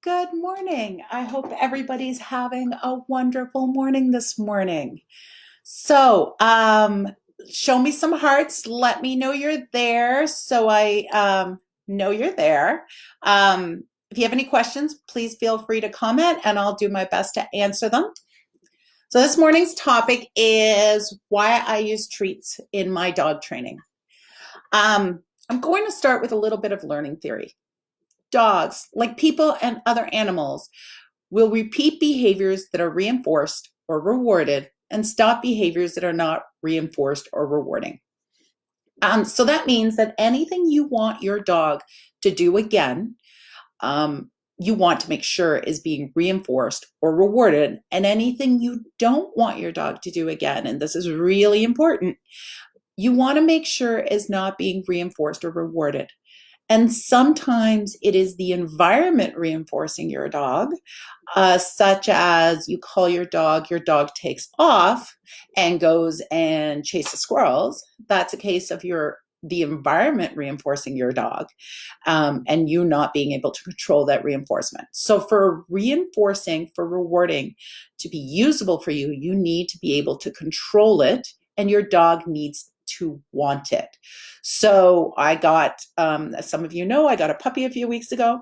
Good morning. I hope everybody's having a wonderful morning this morning. So, show me some hearts. Let me know you're there so I know you're there. If you have any questions, please feel free to comment and I'll do my best to answer them. So, this morning's topic is why I use treats in my dog training. I'm going to start with a little bit of learning theory. Dogs, like people and other animals, will repeat behaviors that are reinforced or rewarded and stop behaviors that are not reinforced or rewarding. So that means that anything you want your dog to do again, you want to make sure is being reinforced or rewarded. And anything you don't want your dog to do again, and this is really important, you want to make sure is not being reinforced or rewarded. And sometimes it is the environment reinforcing your dog, such as you call your dog takes off and goes and chases squirrels. That's a case of the environment reinforcing your dog, and you not being able to control that reinforcement. So for rewarding to be usable for you, you need to be able to control it, and your dog needs to want it. So I got, as some of you know, I got a puppy a few weeks ago.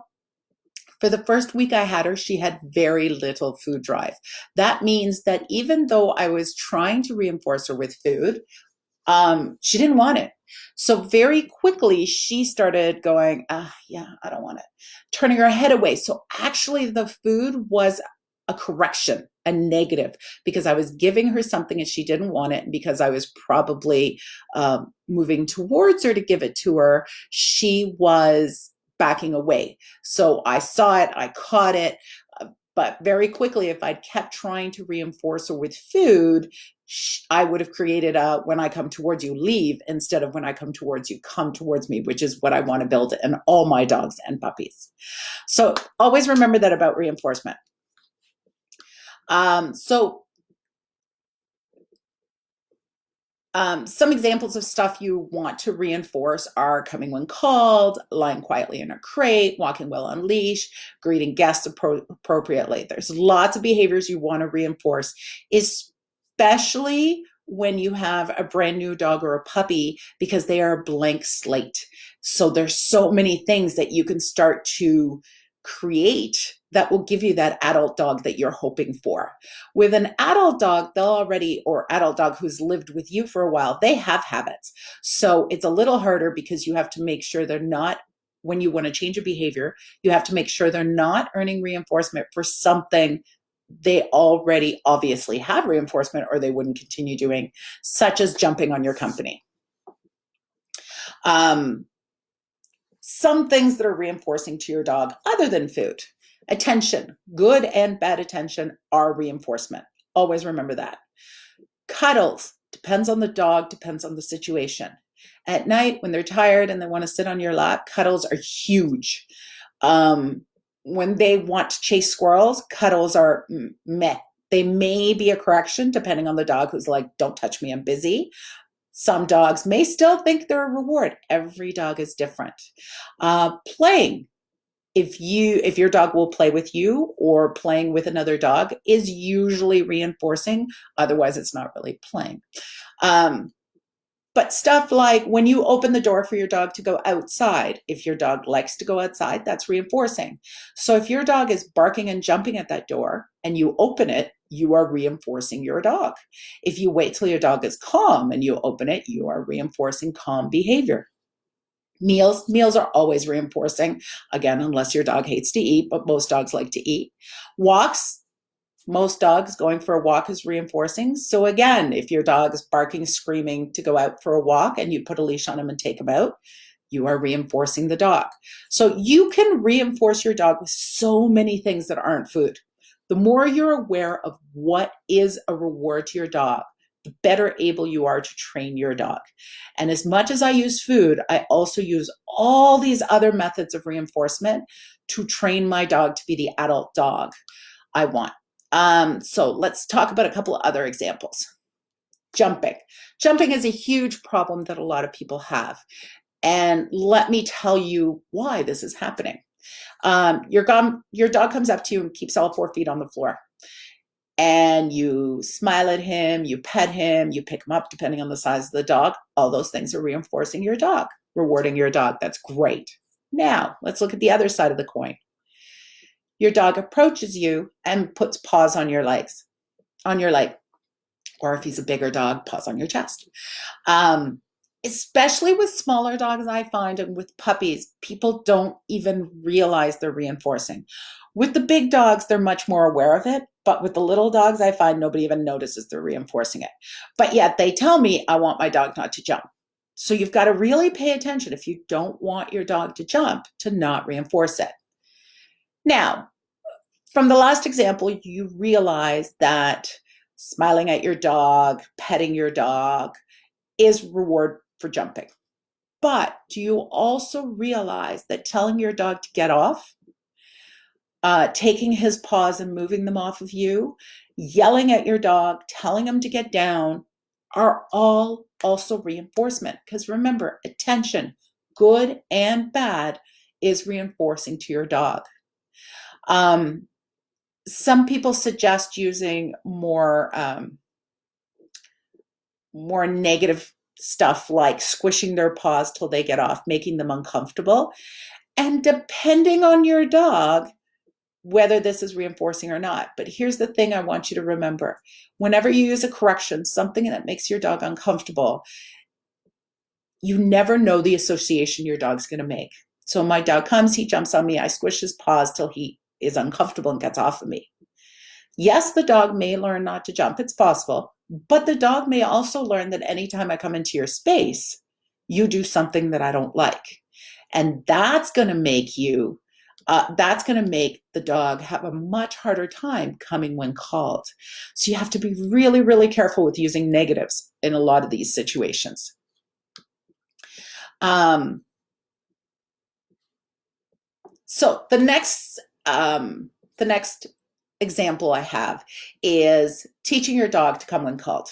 For the first week I had her, she had very little food drive. That means that even though I was trying to reinforce her with food, she didn't want it. So very quickly she started going, yeah, I don't want it, turning her head away. So actually the food was a correction, a negative, because I was giving her something and she didn't want it. And because I was probably moving towards her to give it to her, she was backing away. So I saw it, I caught it, but very quickly, if I'd kept trying to reinforce her with food, I would have created a when I come towards you, leave, instead of when I come towards you, come towards me, which is what I want to build in all my dogs and puppies. So always remember that about reinforcement. Some examples of stuff you want to reinforce are coming when called, lying quietly in a crate, walking well on leash, greeting guests appropriately. There's lots of behaviors you want to reinforce, especially when you have a brand new dog or a puppy, because they are a blank slate. So there's so many things that you can start to create that will give you that adult dog that you're hoping for. With an adult dog, or adult dog who's lived with you for a while, they have habits. So it's a little harder because you have to make sure they're not, when you want to change a behavior, you have to make sure they're not earning reinforcement for something they already obviously have reinforcement or they wouldn't continue doing, such as jumping on your company. Some things that are reinforcing to your dog other than food. Attention, good and bad attention are reinforcement. Always remember that. Cuddles, depends on the dog, depends on the situation. At night, when they're tired and they want to sit on your lap, cuddles are huge. When they want to chase squirrels, cuddles are meh. They may be a correction depending on the dog who's like, don't touch me, I'm busy. Some dogs may still think they're a reward. Every dog is different. Playing. If your dog will play with you or playing with another dog is usually reinforcing. Otherwise, it's not really playing. But stuff like when you open the door for your dog to go outside, if your dog likes to go outside, that's reinforcing. So if your dog is barking and jumping at that door and you open it, you are reinforcing your dog. If you wait till your dog is calm and you open it, you are reinforcing calm behavior. Meals are always reinforcing, again, unless your dog hates to eat, but most dogs like to eat. Walks, most dogs going for a walk is reinforcing. So again, if your dog is barking, screaming to go out for a walk and you put a leash on him and take him out, you are reinforcing the dog. So you can reinforce your dog with so many things that aren't food. The more you're aware of what is a reward to your dog, the better able you are to train your dog. And as much as I use food, I also use all these other methods of reinforcement to train my dog to be the adult dog I want. So let's talk about a couple of other examples. Jumping. Jumping is a huge problem that a lot of people have. And let me tell you why this is happening. Your dog comes up to you and keeps all 4 feet on the floor. And you smile at him, you pet him, you pick him up, depending on the size of the dog. All those things are reinforcing your dog, rewarding your dog. That's great. Now, let's look at the other side of the coin. Your dog approaches you and puts paws on your legs, on your leg. Or if he's a bigger dog, paws on your chest. Especially with smaller dogs, I find, and with puppies, people don't even realize they're reinforcing. With the big dogs, they're much more aware of it. But with the little dogs, I find nobody even notices they're reinforcing it. But yet they tell me, I want my dog not to jump. So you've got to really pay attention if you don't want your dog to jump, to not reinforce it. Now, from the last example, you realize that smiling at your dog, petting your dog is reward for jumping. But do you also realize that telling your dog to get off, taking his paws and moving them off of you, yelling at your dog, telling him to get down, are all also reinforcement? Because remember, attention, good and bad, is reinforcing to your dog. Some people suggest using more negative stuff, like squishing their paws till they get off, making them uncomfortable. And depending on your dog, whether this is reinforcing or not. But here's the thing I want you to remember. Whenever you use a correction, something that makes your dog uncomfortable, you never know the association your dog's going to make. So my dog comes, he jumps on me, I squish his paws till he is uncomfortable and gets off of me. Yes, the dog may learn not to jump. It's possible. But the dog may also learn that anytime I come into your space, you do something that I don't like. And that's going to make the dog have a much harder time coming when called. So you have to be really, really careful with using negatives in a lot of these situations. So the next example I have is teaching your dog to come when called.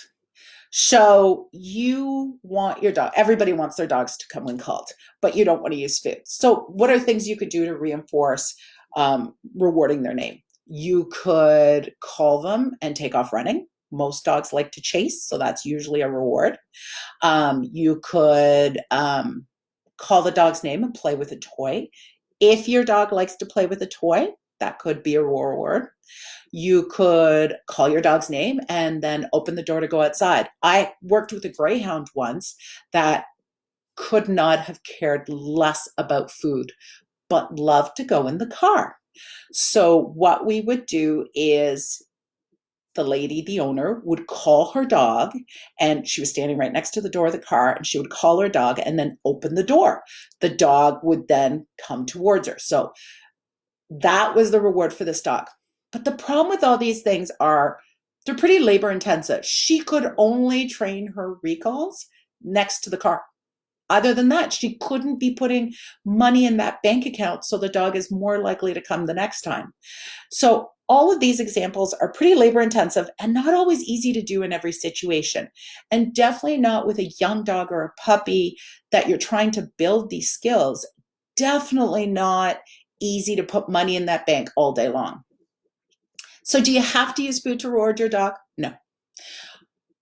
So you want your dog, everybody wants their dogs to come when called, but you don't want to use food. So what are things you could do to reinforce rewarding their name? You could call them and take off running. Most dogs like to chase, so that's usually a reward. You could call the dog's name and play with a toy. If your dog likes to play with a toy, that could be a reward. You could call your dog's name and then open the door to go outside. I worked with a greyhound once that could not have cared less about food, but loved to go in the car. So what we would do is the lady, the owner, would call her dog, and she was standing right next to the door of the car, and she would call her dog and then open the door. The dog would then come towards her. So that was the reward for this dog. But the problem with all these things are they're pretty labor intensive. She could only train her recalls next to the car. Other than that, she couldn't be putting money in that bank account, so the dog is more likely to come the next time. So all of these examples are pretty labor intensive and not always easy to do in every situation. And definitely not with a young dog or a puppy that you're trying to build these skills. Definitely not easy to put money in that bank all day long. So do you have to use food to reward your dog? No.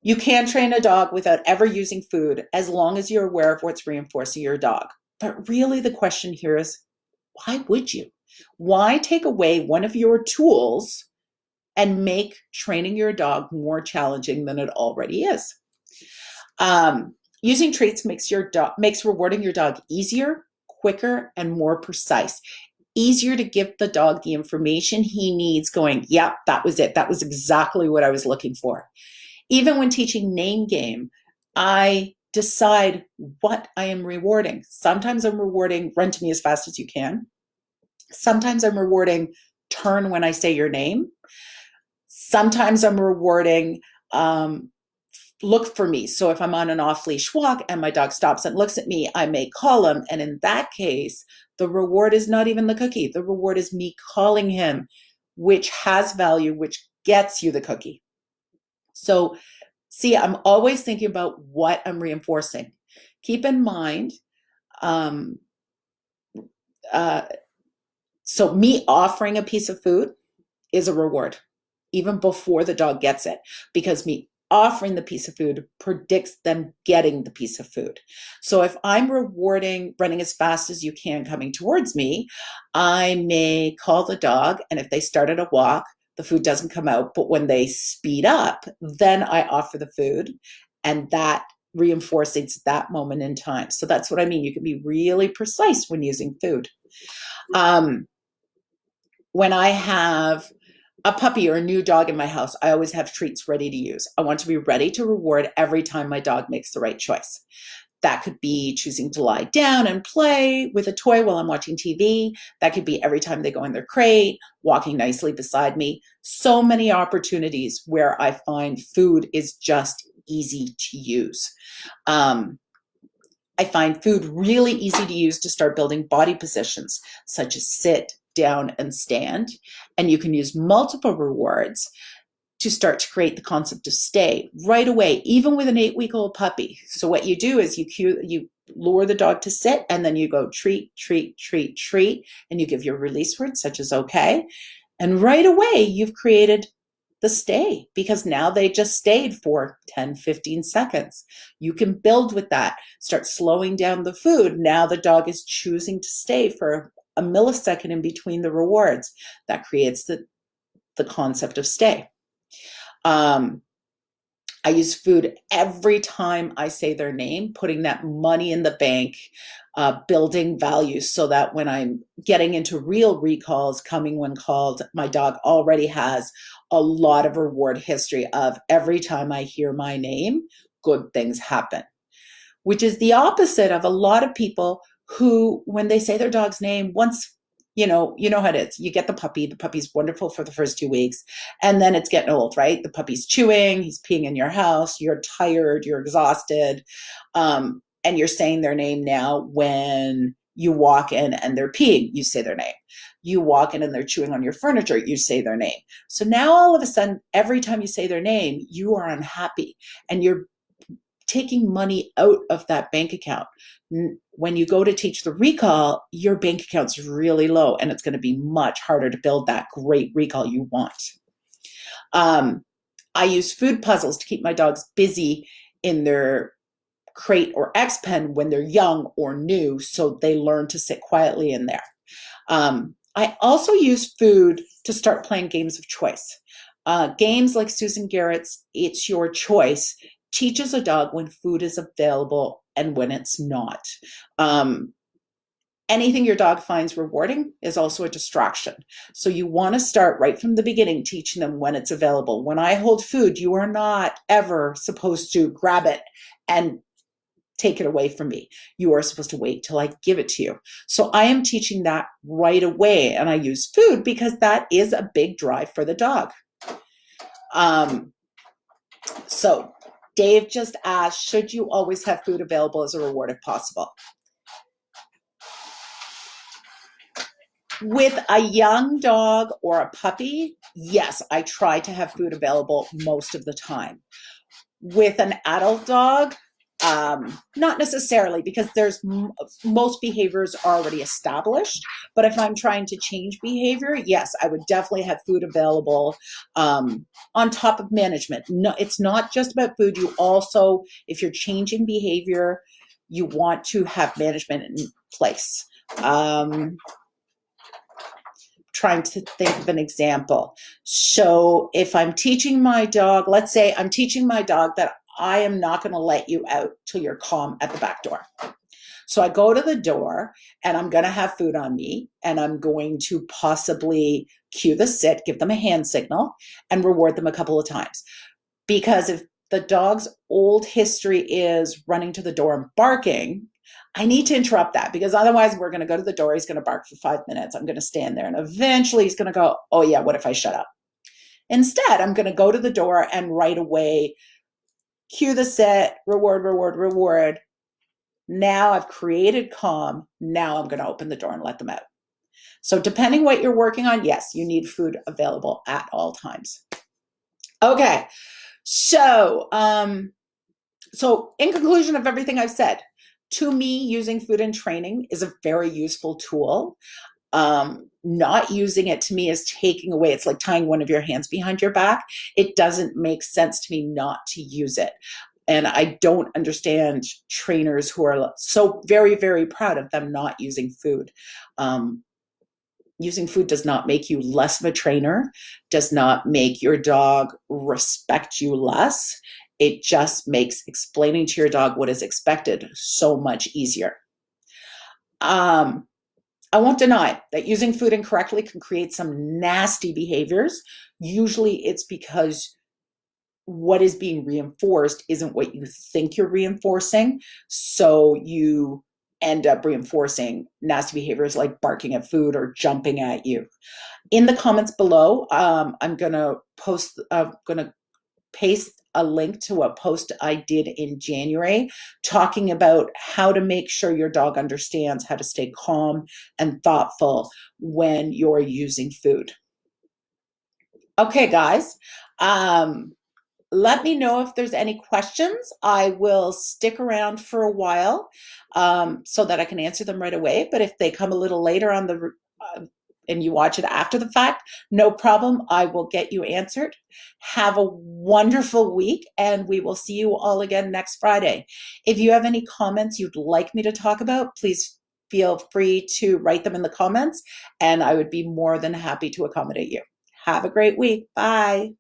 You can train a dog without ever using food as long as you're aware of what's reinforcing your dog. But really the question here is, why would you? Why take away one of your tools and make training your dog more challenging than it already is? Using treats makes rewarding your dog easier, quicker, and more precise. Easier to give the dog the information he needs going, yeah, that was it. That was exactly what I was looking for. Even when teaching name game, I decide what I am rewarding. Sometimes I'm rewarding run to me as fast as you can. Sometimes I'm rewarding turn when I say your name. Sometimes I'm rewarding look for me. So if I'm on an off-leash walk and my dog stops and looks at me, I may call him. And in that case, the reward is not even the cookie. The reward is me calling him, which has value, which gets you the cookie. So see, I'm always thinking about what I'm reinforcing. Keep in mind, So me offering a piece of food is a reward, even before the dog gets it, because me offering the piece of food predicts them getting the piece of food. So if I'm rewarding running as fast as you can coming towards me, I may call the dog, and if they started a walk, the food doesn't come out. But when they speed up, then I offer the food, and that reinforces that moment in time. So that's what I mean. You can be really precise when using food. Um, when I have a puppy or a new dog in my house, I always have treats ready to use. I want to be ready to reward every time my dog makes the right choice. That could be choosing to lie down and play with a toy while I'm watching TV. That could be every time they go in their crate, walking nicely beside me. So many opportunities where I find food is just easy to use. I find food really easy to use to start building body positions, such as sit, down, and stand. And you can use multiple rewards to start to create the concept of stay right away, even with an 8-week-old puppy. So what you do is you lure the dog to sit, and then you go treat, treat, treat, treat, and you give your release word, such as okay. And right away, you've created the stay, because now they just stayed for 10, 15 seconds. You can build with that, start slowing down the food. Now the dog is choosing to stay for a millisecond in between the rewards. That creates the concept of stay. I use food every time I say their name, putting that money in the bank, building value so that when I'm getting into real recalls, coming when called, my dog already has a lot of reward history of every time I hear my name, good things happen, which is the opposite of a lot of people who, when they say their dog's name, once you know how it is. You get the puppy's wonderful for the first 2 weeks, and then it's getting old, right? The puppy's chewing, he's peeing in your house, you're tired, you're exhausted, and you're saying their name now. When you walk in and they're peeing, you say their name. You walk in and they're chewing on your furniture, you say their name. So now all of a sudden, every time you say their name, you are unhappy, and you're taking money out of that bank account. When you go to teach the recall, your bank account's really low, and it's going to be much harder to build that great recall you want. I use food puzzles to keep my dogs busy in their crate or X pen when they're young or new, so they learn to sit quietly in there. I also use food to start playing games of choice. Games like Susan Garrett's It's Your Choice teaches a dog when food is available and when it's not. Anything your dog finds rewarding is also a distraction. So you want to start right from the beginning, teaching them when it's available. When I hold food, you are not ever supposed to grab it and take it away from me. You are supposed to wait till I give it to you. So I am teaching that right away, and I use food because that is a big drive for the dog. So Dave just asked, should you always have food available as a reward if possible? With a young dog or a puppy, yes, I try to have food available most of the time. With an adult dog, not necessarily, because there's most behaviors are already established. But if I'm trying to change behavior, yes, I would definitely have food available on top of management. No, it's not just about food. You also, if you're changing behavior, you want to have management in place. Trying to think of an example. So if I'm teaching my dog, let's say I'm teaching my dog that I am not going to let you out till you're calm at the back door. So I go to the door, and I'm going to have food on me, and I'm going to possibly cue the sit, give them a hand signal, and reward them a couple of times. Because if the dog's old history is running to the door and barking, I need to interrupt that, because otherwise we're going to go to the door. He's going to bark for 5 minutes. I'm going to stand there, and eventually he's going to go, oh yeah, what if I shut up? Instead, I'm going to go to the door and right away cue the set, reward, reward, reward. Now I've created calm. Now I'm going to open the door and let them out. So depending what you're working on, yes, you need food available at all times. Okay. So in conclusion of everything I've said, to me, using food in training is a very useful tool. Not using it to me is taking away. It's like tying one of your hands behind your back. It doesn't make sense to me not to use it. And I don't understand trainers who are so very, very proud of them not using food. Using food does not make you less of a trainer, does not make your dog respect you less. It just makes explaining to your dog what is expected so much easier. I won't deny that using food incorrectly can create some nasty behaviors. Usually it's because what is being reinforced isn't what you think you're reinforcing. So you end up reinforcing nasty behaviors like barking at food or jumping at you. In the comments below, I'm gonna paste a link to a post I did in January talking about how to make sure your dog understands how to stay calm and thoughtful when you're using food. Okay, guys. Let me know if there's any questions. I will stick around for a while so that I can answer them right away. But if they come a little later on and you watch it after the fact, no problem. I will get you answered. Have a wonderful week, and we will see you all again next Friday. If you have any comments you'd like me to talk about, please feel free to write them in the comments, and I would be more than happy to accommodate you. Have a great week. Bye.